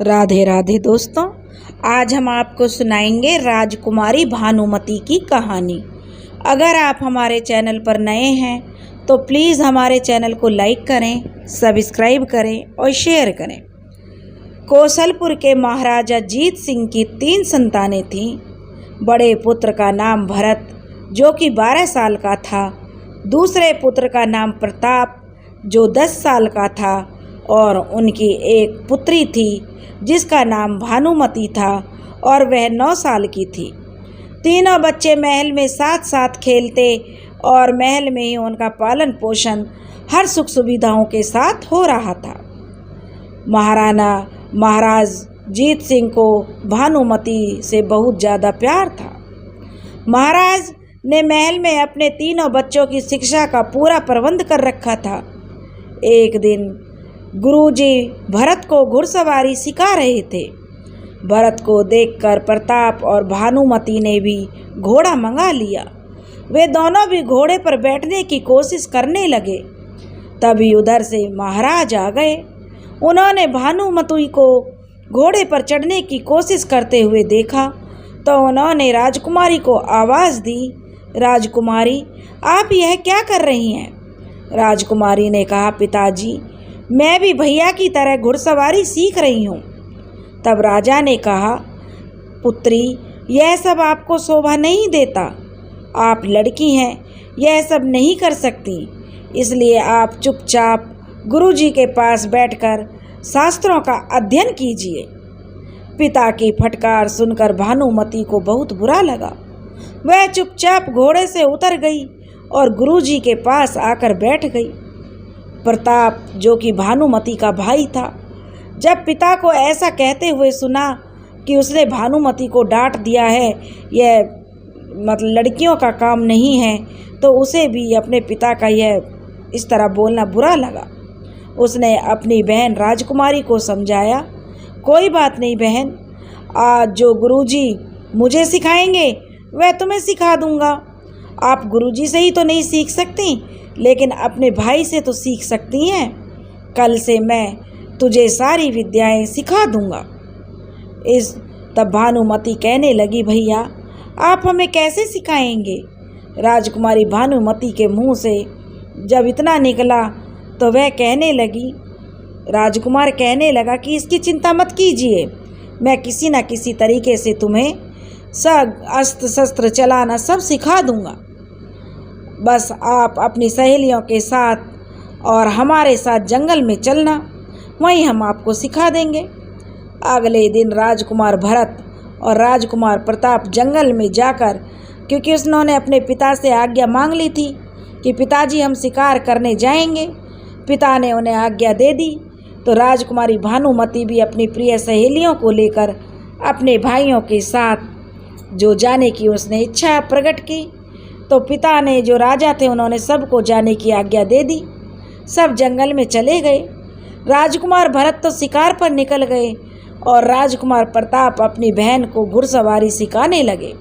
राधे राधे दोस्तों, आज हम आपको सुनाएंगे राजकुमारी भानुमति की कहानी। अगर आप हमारे चैनल पर नए हैं तो प्लीज़ हमारे चैनल को लाइक करें, सब्सक्राइब करें और शेयर करें। कौशलपुर के महाराजा जीत सिंह की 3 संतानें थीं। बड़े पुत्र का नाम भरत जो कि 12 साल का था, दूसरे पुत्र का नाम प्रताप जो 10 साल का था और उनकी एक पुत्री थी जिसका नाम भानुमति था और वह 9 साल की थी। तीनों बच्चे महल में साथ साथ खेलते और महल में ही उनका पालन पोषण हर सुख सुविधाओं के साथ हो रहा था। महाराज जीत सिंह को भानुमति से बहुत ज़्यादा प्यार था। महाराज ने महल में अपने तीनों बच्चों की शिक्षा का पूरा प्रबंध कर रखा था। एक दिन गुरुजी भरत को घुड़सवारी सिखा रहे थे। भरत को देखकर प्रताप और भानुमति ने भी घोड़ा मंगा लिया। वे दोनों भी घोड़े पर बैठने की कोशिश करने लगे। तभी उधर से महाराज आ गए। उन्होंने भानुमति को घोड़े पर चढ़ने की कोशिश करते हुए देखा तो उन्होंने राजकुमारी को आवाज़ दी, राजकुमारी आप यह क्या कर रही हैं? राजकुमारी ने कहा, पिताजी मैं भी भैया की तरह घुड़सवारी सीख रही हूँ। तब राजा ने कहा, पुत्री यह सब आपको शोभा नहीं देता। आप लड़की हैं, यह सब नहीं कर सकती। इसलिए आप चुपचाप गुरुजी के पास बैठकर शास्त्रों का अध्ययन कीजिए। पिता की फटकार सुनकर भानुमति को बहुत बुरा लगा। वह चुपचाप घोड़े से उतर गई और गुरुजी के पास आकर बैठ गई। प्रताप जो कि भानुमति का भाई था, जब पिता को ऐसा कहते हुए सुना कि उसने भानुमति को डांट दिया है, यह मतलब लड़कियों का काम नहीं है, तो उसे भी अपने पिता का यह इस तरह बोलना बुरा लगा। उसने अपनी बहन राजकुमारी को समझाया, कोई बात नहीं बहन, आज जो गुरुजी मुझे सिखाएंगे वह तुम्हें सिखा दूंगा। आप गुरुजी से ही तो नहीं सीख सकती, लेकिन अपने भाई से तो सीख सकती हैं। कल से मैं तुझे सारी विद्याएं सिखा दूंगा। तब भानुमति कहने लगी, भैया आप हमें कैसे सिखाएंगे? राजकुमारी भानुमति के मुंह से जब इतना निकला तो वह कहने लगी, राजकुमार कहने लगा कि इसकी चिंता मत कीजिए, मैं किसी न किसी तरीके से तुम्हें सब अस्त्र शस्त्र चलाना सब सिखा दूंगा। बस आप अपनी सहेलियों के साथ और हमारे साथ जंगल में चलना, वहीं हम आपको सिखा देंगे। अगले दिन राजकुमार भरत और राजकुमार प्रताप जंगल में जाकर, क्योंकि उन्होंने अपने पिता से आज्ञा मांग ली थी कि पिताजी हम शिकार करने जाएंगे, पिता ने उन्हें आज्ञा दे दी। तो राजकुमारी भानुमति भी अपनी प्रिय सहेलियों को लेकर अपने भाइयों के साथ जो जाने की उसने इच्छा प्रकट की। तो पिता ने जो राजा थे उन्होंने सबको जाने की आज्ञा दे दी। सब जंगल में चले गए। राजकुमार भरत तो शिकार पर निकल गए और राजकुमार प्रताप अपनी बहन को घुड़सवारी सिखाने लगे।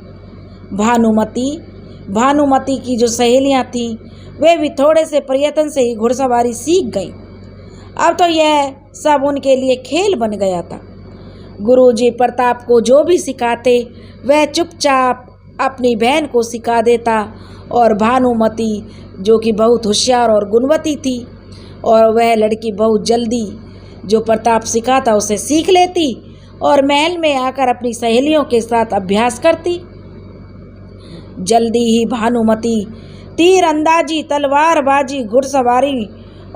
भानुमति की जो सहेलियां थीं वे भी थोड़े से प्रयत्न से ही घुड़सवारी सीख गईं। अब तो यह सब उनके लिए खेल बन गया था। गुरुजी प्रताप को जो भी सिखाते वह चुपचाप अपनी बहन को सिखा देता और भानुमति जो कि बहुत होशियार और गुणवती थी और वह लड़की बहुत जल्दी जो प्रताप सिखाता उसे सीख लेती और महल में आकर अपनी सहेलियों के साथ अभ्यास करती। जल्दी ही भानुमति तीरंदाजी, तलवारबाजी, घुड़सवारी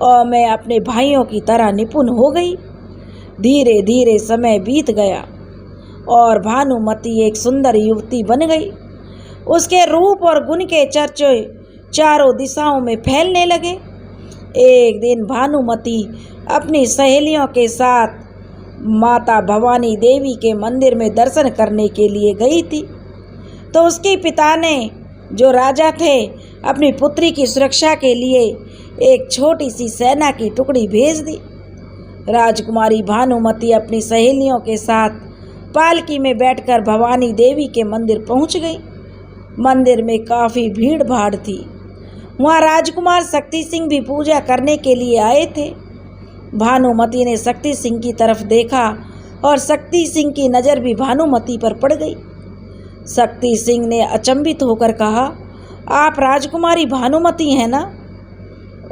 और मैं अपने भाइयों की तरह निपुण हो गई। धीरे धीरे समय बीत गया और भानुमति एक सुंदर युवती बन गई। उसके रूप और गुण के चर्चे चारों दिशाओं में फैलने लगे। एक दिन भानुमति अपनी सहेलियों के साथ माता भवानी देवी के मंदिर में दर्शन करने के लिए गई थी। तो उसके पिता ने जो राजा थे अपनी पुत्री की सुरक्षा के लिए एक छोटी सी सेना की टुकड़ी भेज दी। राजकुमारी भानुमति अपनी सहेलियों के साथ पालकी में बैठकर भवानी देवी के मंदिर पहुंच गई। मंदिर में काफ़ी भीड़ भाड़ थी। वहाँ राजकुमार शक्ति सिंह भी पूजा करने के लिए आए थे। भानुमति ने शक्ति सिंह की तरफ देखा और शक्ति सिंह की नज़र भी भानुमति पर पड़ गई। शक्ति सिंह ने अचंभित होकर कहा, आप राजकुमारी भानुमति हैं ना?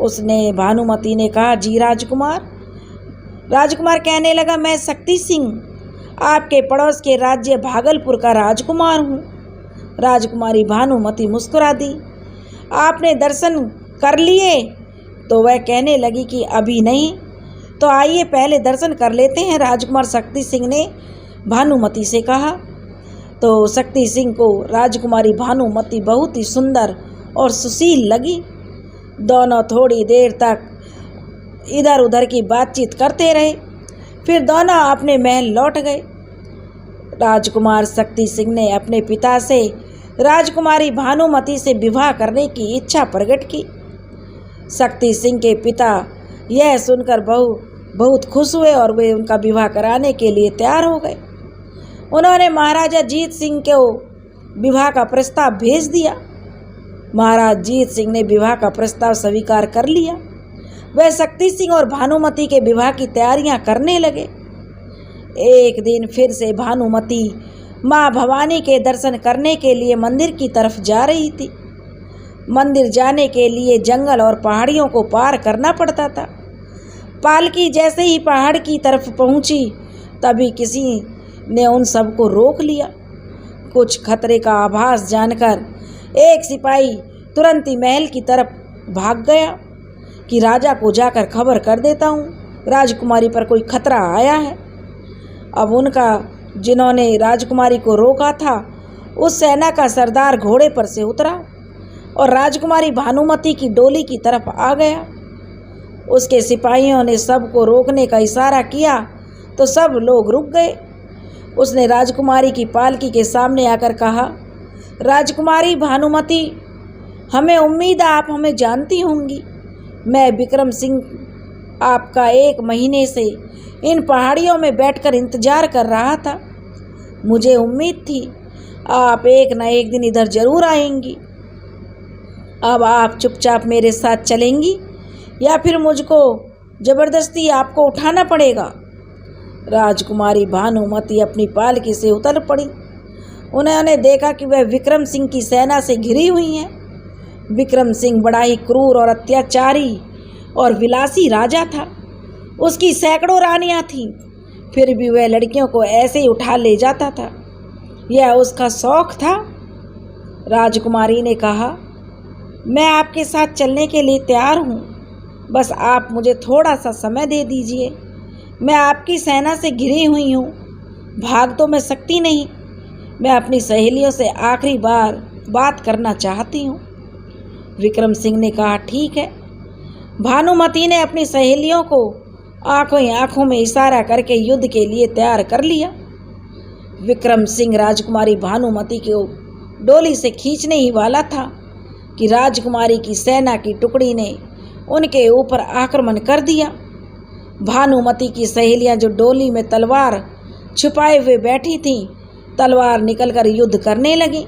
उसने भानुमति ने कहा, जी राजकुमार। राजकुमार कहने लगा, मैं शक्ति सिंह आपके पड़ोस के राज्य भागलपुर का राजकुमार हूँ। राजकुमारी भानुमति मुस्कुरा दी। आपने दर्शन कर लिए? तो वह कहने लगी कि अभी नहीं। तो आइए पहले दर्शन कर लेते हैं, राजकुमार शक्ति सिंह ने भानुमति से कहा। तो शक्ति सिंह को राजकुमारी भानुमति बहुत ही सुंदर और सुशील लगी। दोनों थोड़ी देर तक इधर उधर की बातचीत करते रहे, फिर दोनों अपने महल लौट गए। राजकुमार शक्ति सिंह ने अपने पिता से राजकुमारी भानुमति से विवाह करने की इच्छा प्रकट की। शक्ति सिंह के पिता यह सुनकर बहुत खुश हुए और वे उनका विवाह कराने के लिए तैयार हो गए। उन्होंने महाराजा जीत सिंह को विवाह का प्रस्ताव भेज दिया। महाराज जीत सिंह ने विवाह का प्रस्ताव स्वीकार कर लिया। वह शक्ति सिंह और भानुमति के विवाह की तैयारियां करने लगे। एक दिन फिर से भानुमति माँ भवानी के दर्शन करने के लिए मंदिर की तरफ जा रही थी। मंदिर जाने के लिए जंगल और पहाड़ियों को पार करना पड़ता था। पालकी जैसे ही पहाड़ की तरफ पहुंची, तभी किसी ने उन सबको रोक लिया। कुछ खतरे का आभास जानकर एक सिपाही तुरंत ही महल की तरफ भाग गया कि राजा को जाकर खबर कर देता हूँ, राजकुमारी पर कोई खतरा आया है। अब उनका जिन्होंने राजकुमारी को रोका था, उस सेना का सरदार घोड़े पर से उतरा और राजकुमारी भानुमति की डोली की तरफ आ गया। उसके सिपाहियों ने सबको रोकने का इशारा किया तो सब लोग रुक गए। उसने राजकुमारी की पालकी के सामने आकर कहा, राजकुमारी भानुमति, हमें उम्मीद है आप हमें जानती होंगी। मैं विक्रम सिंह आपका 1 महीने से इन पहाड़ियों में बैठकर इंतजार कर रहा था। मुझे उम्मीद थी आप एक न एक दिन इधर जरूर आएंगी। अब आप चुपचाप मेरे साथ चलेंगी या फिर मुझको ज़बरदस्ती आपको उठाना पड़ेगा? राजकुमारी भानुमति अपनी पालकी से उतर पड़ी। उन्होंने देखा कि वह विक्रम सिंह की सेना से घिरी हुई हैं। विक्रम सिंह बड़ा ही क्रूर और अत्याचारी और विलासी राजा था। उसकी सैकड़ों रानियां थीं, फिर भी वह लड़कियों को ऐसे ही उठा ले जाता था। यह उसका शौक था। राजकुमारी ने कहा, मैं आपके साथ चलने के लिए तैयार हूँ, बस आप मुझे थोड़ा सा समय दे दीजिए। मैं आपकी सेना से घिरी हुई हूँ, भाग तो मैं सकती नहीं। मैं अपनी सहेलियों से आखिरी बार बात करना चाहती हूँ। विक्रम सिंह ने कहा, ठीक है। भानुमति ने अपनी सहेलियों को आंखों ही आंखों में इशारा करके युद्ध के लिए तैयार कर लिया। विक्रम सिंह राजकुमारी भानुमति को डोली से खींचने ही वाला था कि राजकुमारी की सेना की टुकड़ी ने उनके ऊपर आक्रमण कर दिया। भानुमति की सहेलियां जो डोली में तलवार छुपाए हुए बैठी थीं, तलवार निकलकर युद्ध करने लगी।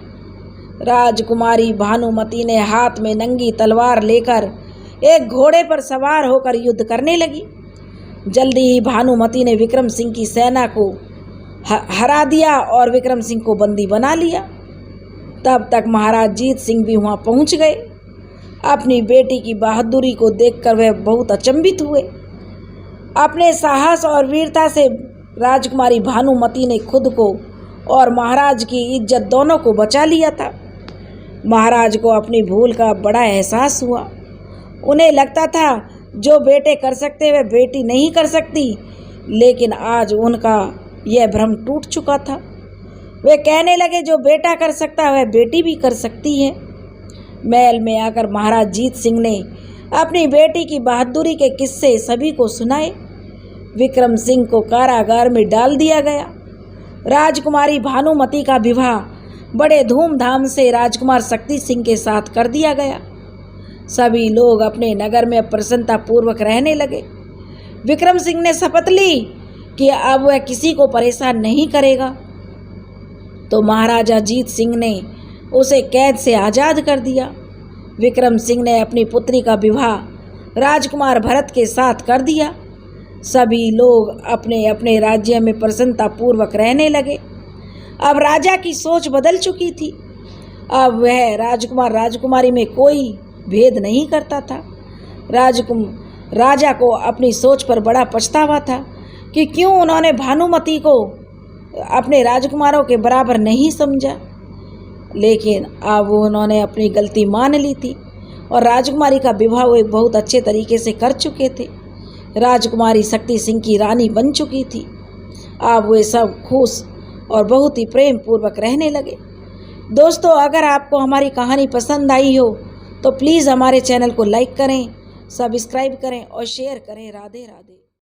राजकुमारी भानुमति ने हाथ में नंगी तलवार लेकर एक घोड़े पर सवार होकर युद्ध करने लगी। जल्दी ही भानुमति ने विक्रम सिंह की सेना को हरा दिया और विक्रम सिंह को बंदी बना लिया। तब तक महाराज जीत सिंह भी वहां पहुंच गए। अपनी बेटी की बहादुरी को देखकर वह बहुत अचंभित हुए। अपने साहस और वीरता से राजकुमारी भानुमति ने खुद को और महाराज की इज्जत दोनों को बचा लिया था। महाराज को अपनी भूल का बड़ा एहसास हुआ। उन्हें लगता था जो बेटे कर सकते वह बेटी नहीं कर सकती, लेकिन आज उनका यह भ्रम टूट चुका था। वे कहने लगे जो बेटा कर सकता वह बेटी भी कर सकती है। महल में आकर महाराज जीत सिंह ने अपनी बेटी की बहादुरी के किस्से सभी को सुनाए। विक्रम सिंह को कारागार में डाल दिया गया। राजकुमारी भानुमति का विवाह बड़े धूमधाम से राजकुमार शक्ति सिंह के साथ कर दिया गया। सभी लोग अपने नगर में प्रसन्नता पूर्वक रहने लगे। विक्रम सिंह ने शपथ ली कि अब वह किसी को परेशान नहीं करेगा। तो महाराजा जीत सिंह ने उसे कैद से आज़ाद कर दिया। विक्रम सिंह ने अपनी पुत्री का विवाह राजकुमार भरत के साथ कर दिया। सभी लोग अपने अपने राज्य में प्रसन्नतापूर्वक रहने लगे। अब राजा की सोच बदल चुकी थी। अब वह राजकुमार राजकुमारी में कोई भेद नहीं करता था। राजा को अपनी सोच पर बड़ा पछतावा था कि क्यों उन्होंने भानुमति को अपने राजकुमारों के बराबर नहीं समझा। लेकिन अब उन्होंने अपनी गलती मान ली थी और राजकुमारी का विवाह वो एक बहुत अच्छे तरीके से कर चुके थे। राजकुमारी शक्ति सिंह की रानी बन चुकी थी। अब वे सब खुश और बहुत ही प्रेम पूर्वक रहने लगे। दोस्तों, अगर आपको हमारी कहानी पसंद आई हो तो प्लीज़ हमारे चैनल को लाइक करें, सब्सक्राइब करें और शेयर करें। राधे राधे।